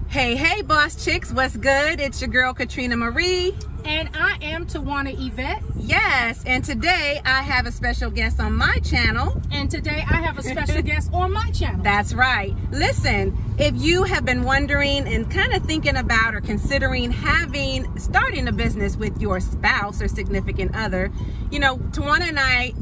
Hey, boss chicks, what's good? It's your girl, Catrina Marie. And I am Twana Yvette. Yes, and today I have a special guest on my channel. And today I have a special guest on my channel. That's right. Listen, if you have been wondering and kind of thinking about or considering starting a business with your spouse or significant other, you know, Twana and I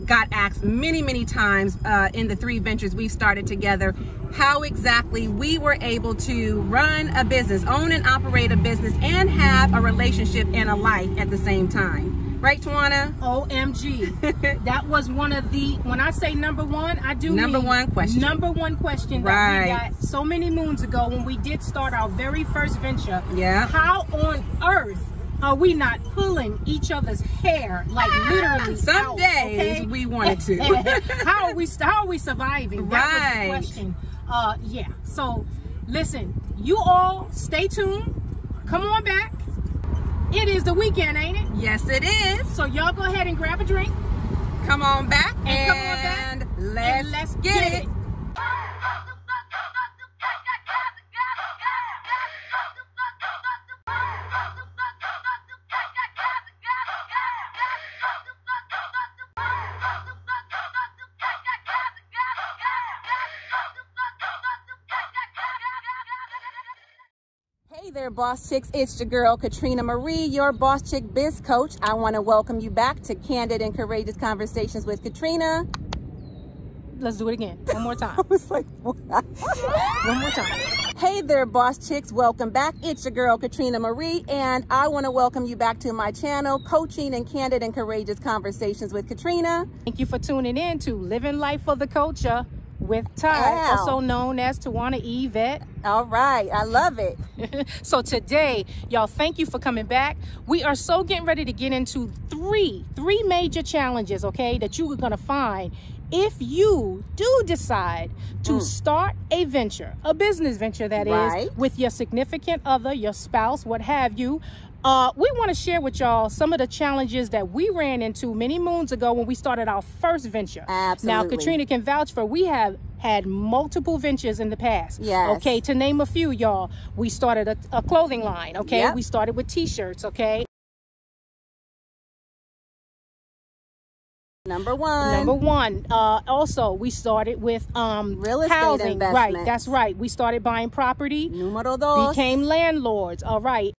got asked many times in the 3 ventures we've started together how exactly we were able to run a business, own and operate a business, and have a relationship and a life at the same time. Right, Twana? OMG. That was one of the, when I say number one, I do number one question. Number one question that we got so many moons ago when we did start our very first venture. Yeah. How on earth are we not pulling each other's hair, like literally Some days okay? we wanted to. How are we surviving? That was the question. Yeah. So listen, you all stay tuned. Come on back. It is the weekend, ain't it? Yes, it is. So y'all go ahead and grab a drink. Come on back and let's get it. Hey there, boss chicks. It's your girl, Catrina Marie, your boss chick biz coach. I want to welcome you back to Candid and Courageous Conversations with Catrina. Let's do it again. One more time. I was like, what? One more time. Hey there, boss chicks. Welcome back. It's your girl, Catrina Marie, and I want to welcome you back to my channel, Coaching and Candid and Courageous Conversations with Catrina. Thank you for tuning in to Living Life for the Culture with Ty, also known as Twana Yvette. All right, I love it. So today, y'all, thank you for coming back. We are so getting ready to get into three major challenges, okay, that you are going to find if you do decide to start a venture, a business venture that is, with your significant other, your spouse, what have you. We want to share with y'all some of the challenges that we ran into many moons ago when we started our first venture. Absolutely. Now, Catrina can vouch for, we have had multiple ventures in the past. Yes. Okay, to name a few, y'all. We started a clothing line, okay? Yep. We started with t-shirts, okay? Number one. Also, we started with real estate housing. investments. Right, that's right. We started buying property. Numero dos. Became landlords. All right.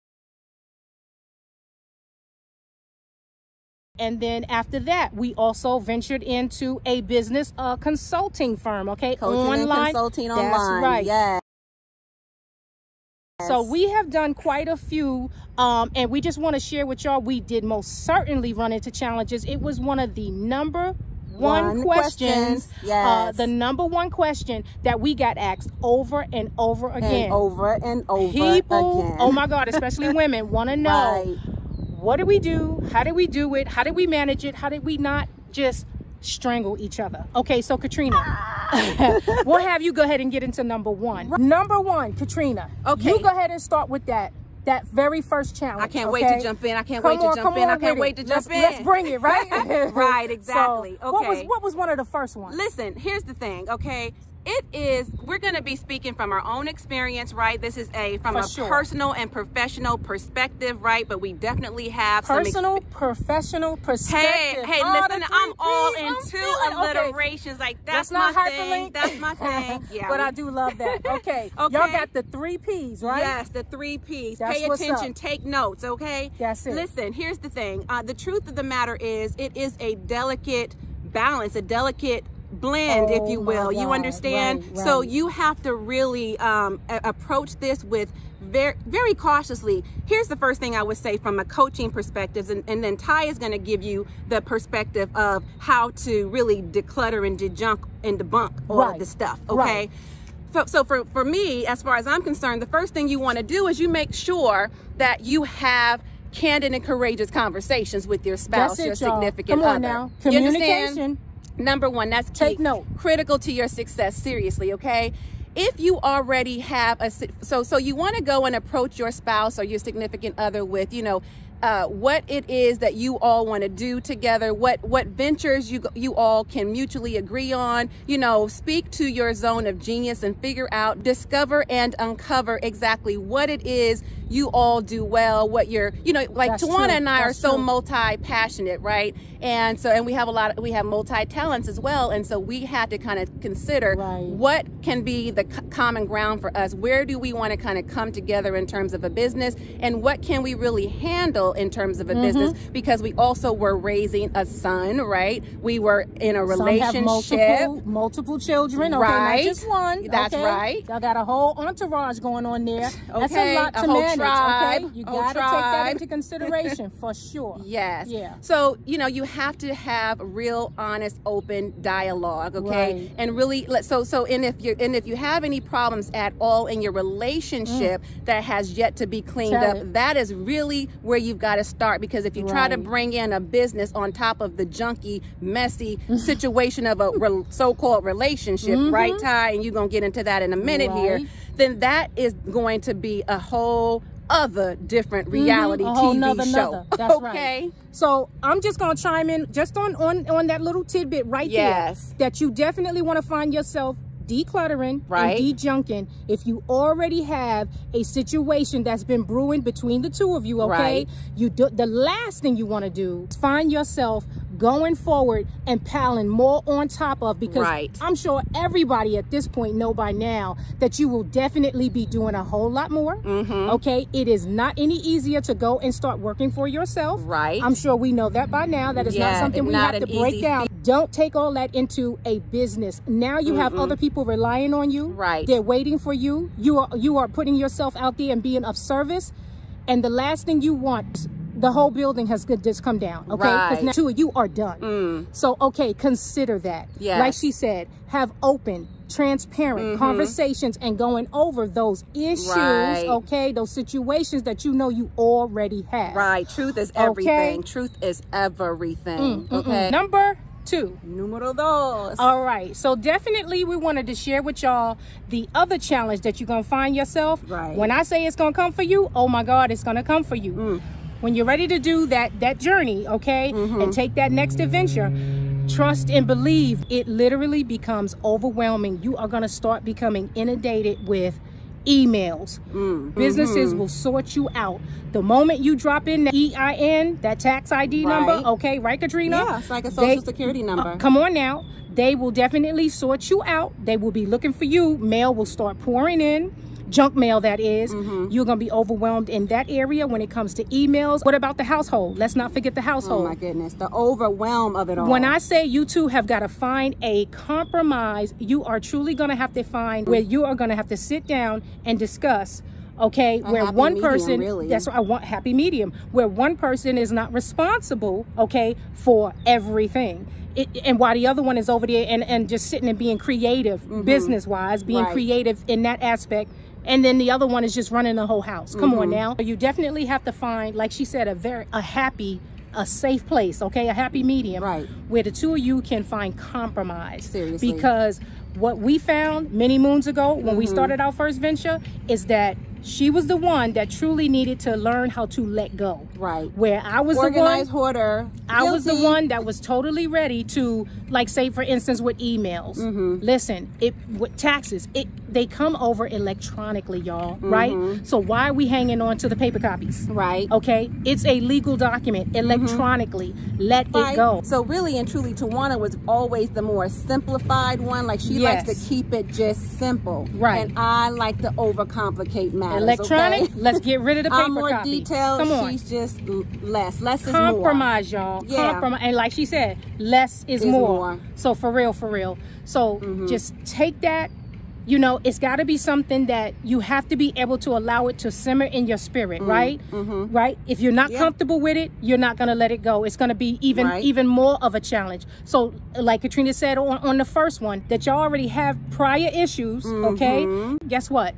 And then after that, we also ventured into a business consulting firm, okay? Coaching and consulting online. That's right. Yes. So we have done quite a few, and we just want to share with y'all, we did most certainly run into challenges. It was one of the number one questions, the number one question that we got asked over and over again. And over and over People, again. oh my God, especially women, want to know, what do we do? How did we do it? How did we manage it? How did we not just strangle each other? Okay, so Catrina, we'll have you go ahead and get into number one. Number one, Catrina. Okay. You go ahead and start with that very first challenge. I can't wait to jump in. I can't wait to jump in. I can't wait to jump in. Let's bring it, right? Right, exactly. So, okay. What was one of the first ones? Listen, here's the thing, okay? We're going to be speaking from our own experience, right? This is from a personal and professional perspective, right? But we definitely have personal, professional perspective. Hey, listen, I'm all into alliterations. Like, that's my thing. That's my thing. Yeah. But I do love that. Okay. Y'all got the 3 P's, right? Yes, the 3 P's. That's Pay attention, take notes, okay? That's it. Listen, here's the thing. The truth of the matter is, it is a delicate balance, a delicate blend, if you will. You understand? Right. So you have to really approach this with very cautiously. Here's the first thing I would say from a coaching perspective, and then Ty is going to give you the perspective of how to really declutter and debunk all of the stuff, okay? So for me, as far as I'm concerned, the first thing you want to do is you make sure that you have candid and courageous conversations with your spouse, your significant other. Come on now. Communication. Number one, that's key. Take note. Critical to your success, seriously, okay? If you already have so you want to go and approach your spouse or your significant other with, what it is that you all want to do together, what ventures you all can mutually agree on. You know, speak to your zone of genius and figure out, discover and uncover exactly what it is you all do well, what you're, you know, like Twana and I are so multi-passionate, right? And so, and we have multi-talents as well. And so we had to kind of consider what can be the common ground for us. Where do we want to kind of come together in terms of a business, and what can we really handle in terms of a business? Because we also were raising a son, right? We were in a relationship. Have multiple children, okay, not just one. That's right. Y'all got a whole entourage going on there. Okay. That's a lot to manage. Tribe, okay, you got to take that into consideration for sure. Yes. Yeah. So, you know, you have to have real, honest, open dialogue, okay? And really, and if you have any problems at all in your relationship that has yet to be cleaned up, that is really where you've got to start. Because if you try to bring in a business on top of the junky, messy situation of a so-called relationship, right, Ty? And you're gonna get into that in a minute here. Then that is going to be a whole other different reality TV show. That's right. So I'm just gonna chime in just on that little tidbit right there, that you definitely want to find yourself decluttering and de-junking if you already have a situation that's been brewing between the two of you, okay? The last thing you want to do is find yourself going forward and piling more on top of, because I'm sure everybody at this point know by now that you will definitely be doing a whole lot more. Okay, it is not any easier to go and start working for yourself. I'm sure we know that by now. That is not something we have to break down. Don't take all that into a business. Now you have other people relying on you. They're waiting for you. You are putting yourself out there and being of service. And the last thing you want, the whole building has just come down, okay? Because now two of you are done. So, okay, consider that. Like she said, have open, transparent conversations and going over those issues, okay? Those situations that you know you already have. Truth is everything. Truth is everything, okay? Number 2. Numero dos. All right. So definitely we wanted to share with y'all the other challenge that you're going to find yourself. When I say it's going to come for you, oh my God, it's going to come for you. When you're ready to do that journey, okay, and take that next adventure, trust and believe it literally becomes overwhelming. You are going to start becoming inundated with emails. Businesses will sort you out. The moment you drop in the EIN, that tax ID number, okay, right, Catrina? Yeah, it's like a social security number. Come on now. They will definitely sort you out. They will be looking for you. Mail will start pouring in. Junk mail, that is. You're going to be overwhelmed in that area when it comes to emails. What about the household? Let's not forget the household. Oh my goodness, the overwhelm of it all. When I say you two have got to find a compromise, you are truly going to have to find where you are going to have to sit down and discuss, okay, where one person, that's what I want, happy medium, where one person is not responsible, okay, for everything. And while the other one is over there and just sitting and being creative, business-wise, being creative in that aspect, and then the other one is just running the whole house. Come on now. You definitely have to find, like she said, a safe place, okay, a happy medium, where the two of you can find compromise. Seriously. Because what we found many moons ago when we started our first venture is that she was the one that truly needed to learn how to let go. Where I was organized hoarder. I was the one that was totally ready to, like, say for instance with emails. Listen, with taxes, they come over electronically, y'all, right? So why are we hanging on to the paper copies? Okay, it's a legal document electronically. Let it go. So really and truly, Twana was always the more simplified one. Like she likes to keep it just simple. And I like to overcomplicate matters. Electronic, let's get rid of the paper I'm more copy. Detailed. Come on. She's just less. Less is compromise, y'all. Compromise. And like she said, less is more. So for real. So just take that. You know, it's got to be something that you have to be able to allow it to simmer in your spirit, right? If you're not comfortable with it, you're not going to let it go. It's going to be even more of a challenge. So like Catrina said on the first one, that y'all already have prior issues, okay? Guess what?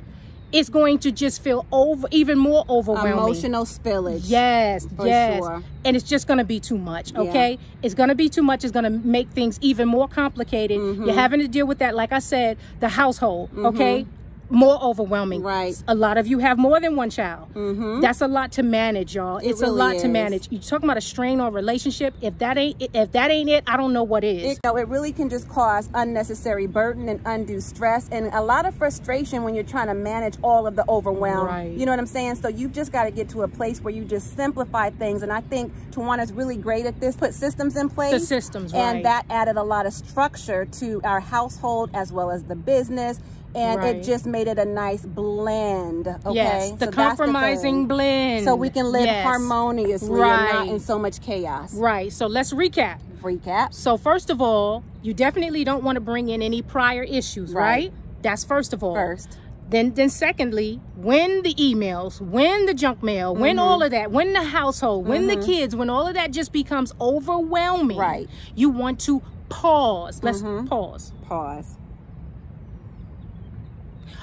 It's going to just feel even more overwhelming. Emotional spillage. Yes. Sure. And it's just going to be too much, okay? It's going to be too much. It's going to make things even more complicated. You're having to deal with that, like I said, the household, okay? more overwhelming. Right. A lot of you have more than one child. That's a lot to manage, y'all. It's really a lot to is. manage. You're talking about a strain on relationship. If that ain't it, I don't know what is. It really can just cause unnecessary burden and undue stress and a lot of frustration when you're trying to manage all of the overwhelm. Right. You know what I'm saying? So you've just got to get to a place where you just simplify things. And I think Twana's really great at this. Put systems in place. The systems, right. And that added a lot of structure to our household as well as the business. And Right. it just made it a nice blend, okay? Yes, the So that's compromising thing. blend. So we can live Yes. harmoniously and not Right. in so much chaos. Right. So let's recap. Recap. So first of all, you definitely don't want to bring in any prior issues, right? That's first of all. First. Then secondly, when the emails, when the junk mail, when all of that, when the household, when the kids, when all of that just becomes overwhelming, Right. you want to pause. Let's pause. Pause.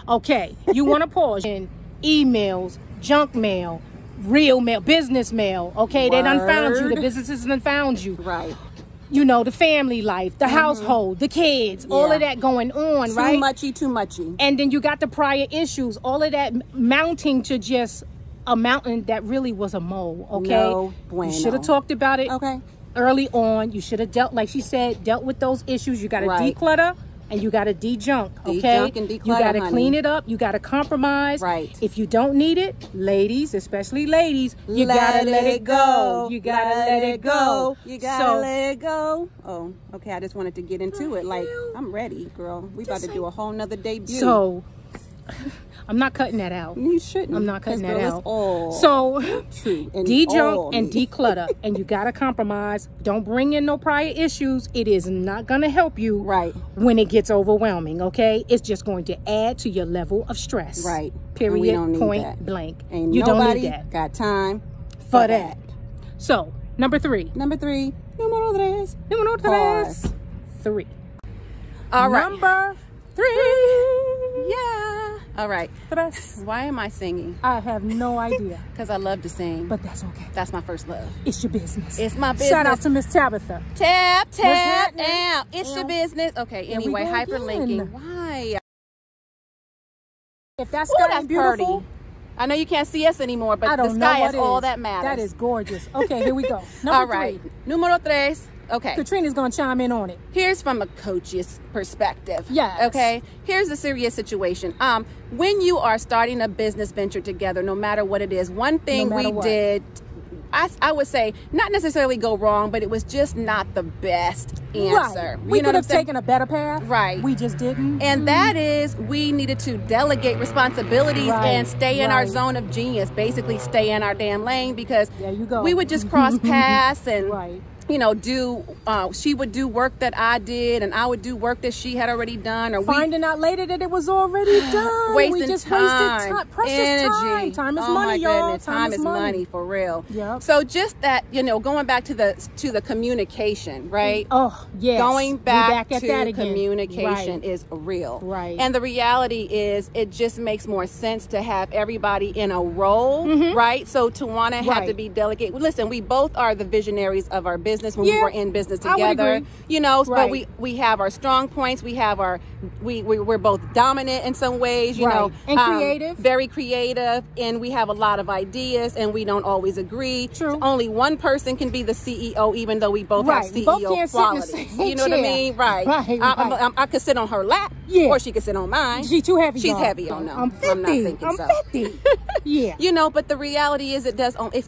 Okay, you want to pause in emails, junk mail, real mail, business mail. Okay, they done found you. The Word. businesses done found you. Right. You know, the family life, the household, the kids, all Yeah. of that going on, right? Too muchy. And then you got the prior issues, all of that mounting to just a mountain that really was a mole, okay? No bueno. You should have talked about it Okay. early on. You should have dealt, like she said, dealt with those issues. You got to Right. declutter and you got to de-junk, okay? De-junk and declutter, you got to honey. clean it up. You got to compromise. Right. If you don't need it, ladies, especially ladies, you got to let it go. You got to let it go. You gotta let it go. Oh, okay. I just wanted to get into it. Like, I'm ready, girl. We about to do a whole nother debut. So, I'm not cutting that out. You shouldn't. I'm not cutting 'Cause, that girl, out. It's all So, true. And all de-junk and me. declutter. And you got to compromise. Don't bring in no prior issues. It is not going to help you Right. when it gets overwhelming, okay? It's just going to add to your level of stress. Right. Period. And we don't need Point that. blank. Ain't You don't nobody need that got time for that. So, number 3. Number 3. Número 3. Número Pause. 3. All right. Number 3. Yeah. All right. Tres. Why am I singing? I have no idea, Because I love to sing. but that's okay. That's my first love. It's your business. It's my business. Shout out to Miss Tabitha. Tap, tap, happening? out. It's your business. Okay, There we anyway, go hyperlinking. again. Why? If that Ooh, sky that's ain't beautiful, pretty. I know you can't see us anymore, I but the don't know sky what is all is. that matters. That is gorgeous. Okay, here we go. Number all right. 3. Número 3. Okay. Katrina's gonna chime in on it. Here's from a coach's perspective. Yes. Okay. Here's the serious situation. When you are starting a business venture together, no matter what it is, one thing No matter we what. did, I would say, not necessarily go wrong, but it was just not the best answer. Right. We You know could what I'm have saying? taken a better path. Right. We just didn't. And that is, we needed to delegate responsibilities Right, and stay in our right. zone of genius, basically stay in our damn lane, because There you go. we would just cross paths and, Right. you know, she would do work that I did and I would do work that she had already done, or Finding out later that it was already done. wasting we just time, wasted time. Precious energy. time. Time is oh money, my y'all. goodness, time is money for real. Yep. So just that, you know, going back to the communication, right? Oh, yes. Going We back at to that again. communication Right. is real. Right. And the reality is, it just makes more sense to have everybody in a role, right? So Twana had Right. to be delegate. Listen, we both are the visionaries of our business when we Yeah, were in business I would together. agree. You know, but Right. we have our strong points. We have our we're both dominant in some ways. You Right. know, And creative. very creative, and we have a lot of ideas, and we don't always agree. True. Only one person can be the CEO, even though we both Right. have We CEO both can't sit in the qualities. same You know what I chair. mean? Right. Right, right. I could sit on her lap, Yeah. or she could sit on mine. She too heavy. She's y'all. heavy. Oh no, I'm 50. I'm not thinking I'm so. 50. Yeah. You know, but the reality is, it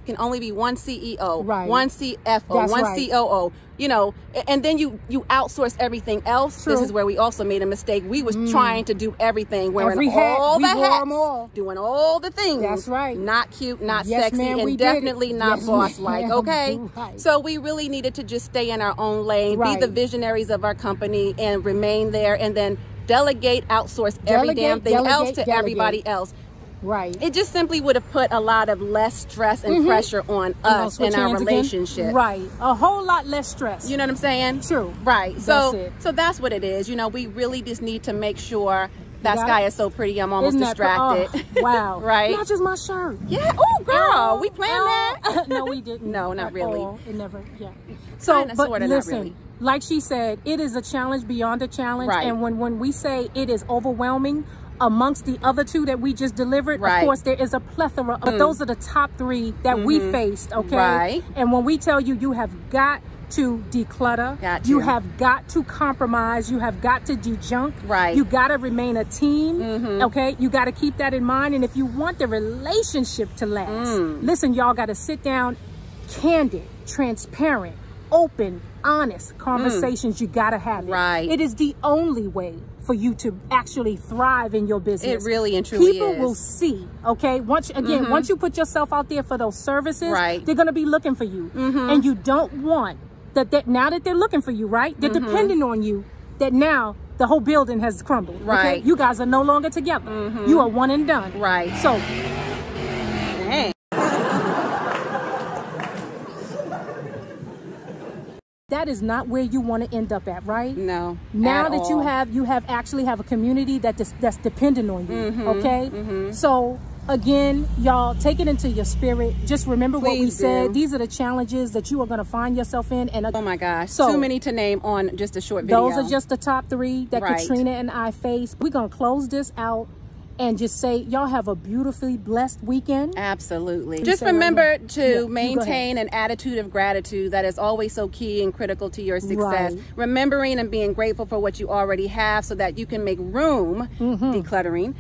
can only be one CEO, Right. one CFO, That's one right. COO. You know, and then you outsource everything else. True. This is where we also made a mistake. We was trying to do everything, wearing Every hat. all We the wore 'em hats, all. doing all the things. That's right. Not cute, not Yes, sexy, ma'am, we and did it. definitely not Yes, boss-like. ma'am. Okay, Right. so we really needed to just stay in our own lane, Right. be the visionaries of our company, and remain there, and then delegate, outsource every Delegate, damn thing else delegate, to delegate. everybody else. Right. It just simply would have put a lot of less stress and pressure on You gonna us switch in our hands again? relationship. Right. A whole lot less stress. You know what I'm saying? True. Right. That's So it. so that's what it is. You know, we really just need to make sure that got sky it? is so pretty. I'm almost Isn't that distracted. oh, wow. Right. Not just my shirt. Yeah. Oh, girl, we planned that. No, we didn't. No, not At really. all. It never. Yeah. So, Kinda, but sorta, not listen, really. like she said, it is a challenge beyond a challenge. Right. And when we say it is overwhelming, amongst the other two that we just delivered. Right. Of course, there is a plethora, but those are the top 3 that we faced, okay? Right. And when we tell you, you have got to declutter, you have got to compromise, you have got to dejunk, right? You got to remain a team, okay? You got to keep that in mind. And if you want the relationship to last, listen, y'all got to sit down, candid, transparent, open, honest conversations. You got to have it. Right. It is the only way for you to actually thrive in your business. It really and truly is. People will see, okay? Once you put yourself out there for those services, they're going to be looking for you. And you don't want that now that they're looking for you, right? They're depending on you, that now the whole building has crumbled. Right. Okay? You guys are no longer together. You are one and done. Right. So, that is not where you want to end up at, right? No. Now that you actually have a community that's dependent on you, okay? So again, y'all, take it into your spirit. Just remember what we said. These are the challenges that you are going to find yourself in. And oh my gosh, so too many to name on just a short video. Those are just the top 3 that Catrina and I faced. We're going to close this out and just say, y'all have a beautifully blessed weekend. Absolutely. Just remember to maintain an attitude of gratitude. That is always so key and critical to your success. Remembering and being grateful for what you already have so that you can make room, decluttering,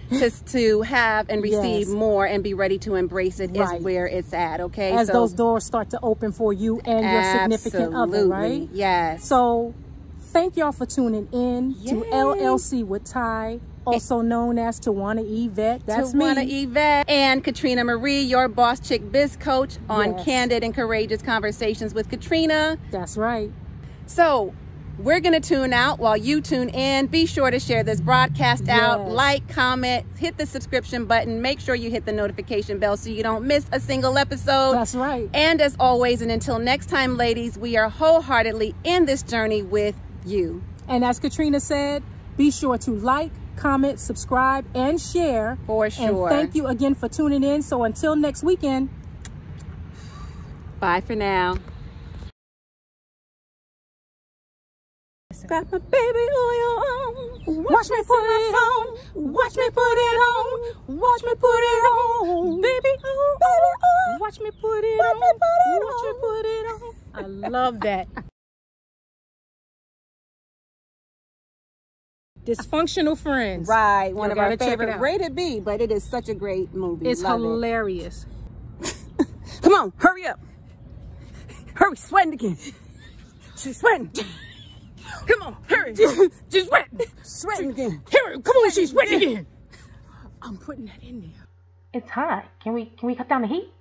to have and receive more and be ready to embrace it is where it's at, okay? As those doors start to open for you and your significant other, right? Yes. So thank y'all for tuning in to LLC with Ty, also known as Twana Yvette. That's me. Twana Yvette. And Catrina Marie, your boss chick biz coach on Candid and Courageous Conversations with Catrina. That's right. So we're going to tune out while you tune in. Be sure to share this broadcast out, like, comment, hit the subscription button. Make sure you hit the notification bell so you don't miss a single episode. That's right. And as always, and until next time, ladies, we are wholeheartedly in this journey with you. And as Catrina said, be sure to like, comment, subscribe, and share. For sure. And thank you again for tuning in. So until next weekend, bye for now. Got my baby oil on. Watch me put it on. Watch me put it on. Watch me put it on. Baby on. Watch me put it on. Watch me put it on. I love that. Dysfunctional Friends. Right. One of our favorite. Rated B, but it is such a great movie. It's hilarious. Come on, hurry up. Hurry, sweating again. She's sweating. Come on, hurry. She's sweating. Sweating again. Hurry, come on, she's sweating again. I'm putting that in there. It's hot. Can we cut down the heat?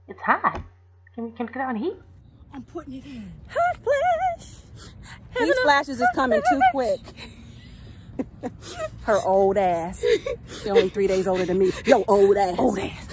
It's hot. Can we cut down the heat? I'm putting it in. Hot flash. These flashes is coming too quick. Her old ass. She's only 3 days older than me. Yo, old ass. Old ass.